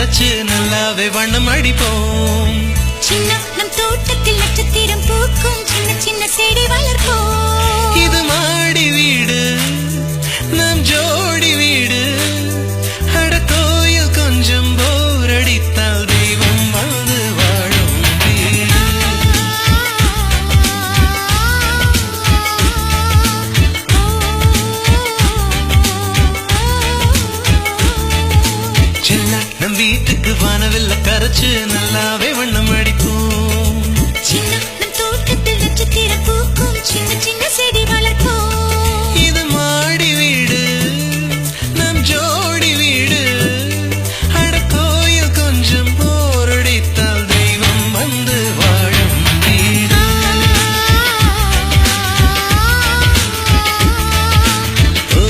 கரைச்சு நல்லாவே வண்ணம் அடிப்போம். சின்ன நம் தோட்டத்தில் நட்சத்திரம் பூக்கும் சின்ன சின்ன செடி வளர்ப்போம். இது மாடி வீடு நம் ஜோடி வீடு. அட கோயில் கொஞ்சம் போர் அடித்தால் தெய்வம் வந்து வாழும் வீடு. சின்ன நம் வீட்டுக்கு வானவில்ல கரைச்சு நல்லாவே வண்ணம் அடிப்போம். சின்ன நம் தோட்டத்தில் நட்சத்திரம் பூக்கும் சின்ன சின்ன செடி வளர்ப்போம். இது மாடி வீடு நம் ஜோடி வீடு. அட கோயில் கொஞ்சம் போரடித்தால் தெய்வம் வந்து வாழும் வீடு. ஓ,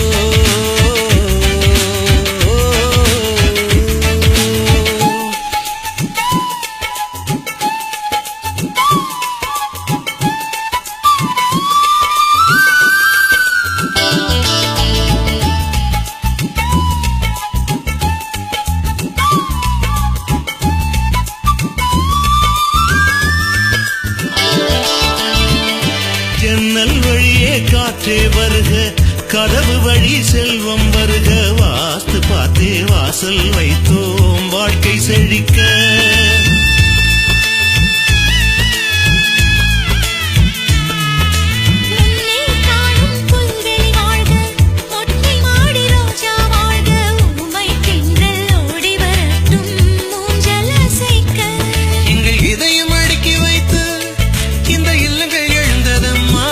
ஜன்னல் வழியே காற்றே வருக, கதவு வழி செல்வம் வருக. வாஸ்து பார்த்தே வாசல் வைத்தோம் வாழ்க்கை செழிக்க. முன்னே காணும் புல்வெளி வாழ்க, மொட்டை மாடி ரோஜா வாழ்க. ஊமை தென்றல் ஓடி வரட்டும் ஊஞ்சல் அசைக்க. எங்கள் இதயம் அடுக்கி வைத்து இந்த இல்லங்கள் எழுந்ததம்மா.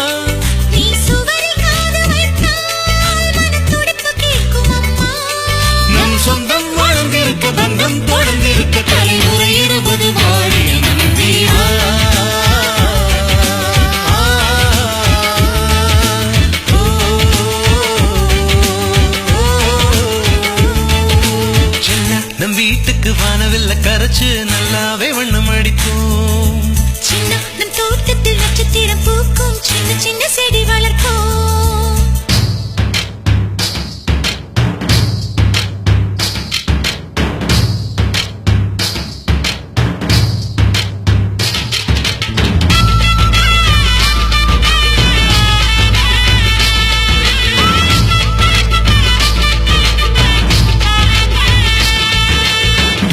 நீ சுவரில் காது வைத்தால் மனத்துடிப்பு கேட்கும் அம்மா. நம் சொந்தம் வாழ்ந்திருக்க பந்தம் தொடர்ந்திருக்க தலைமுறை 20 வாழிய நம்பி வா. சின்ன நம் வீட்டுக்கு வானவில்ல கரைச்சு நல்லாவே வண்ணம் அடிப்போம். சின்ன நம் தோட்டத்தில் நட்சத்திரம் பூக்கும் சின்ன சின்ன செடி வளர்ப்போம்.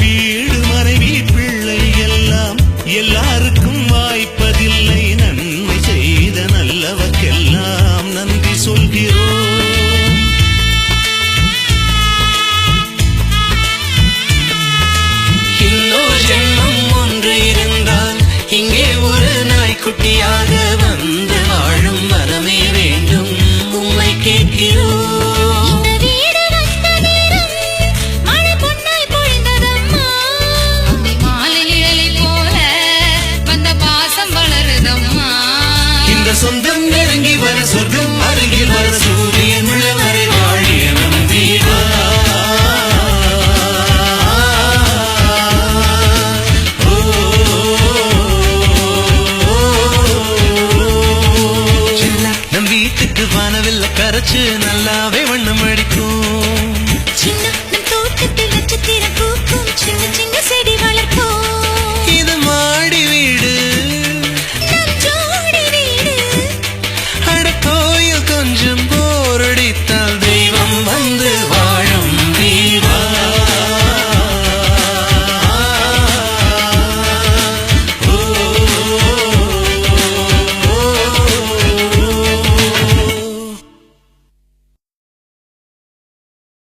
வீடு மனைவி பிள்ளை எல்லாம் எல்லாருக்கும் வாய்ப்பதில்லை. நன்மை செய்த நல்லவர்க்கெல்லாம் நன்றி சொல்கிறோம். இன்னொரு ஜென்மம் ஒன்று இருந்தால் இங்கே ஒரு நாய்க்குட்டியாக வந்து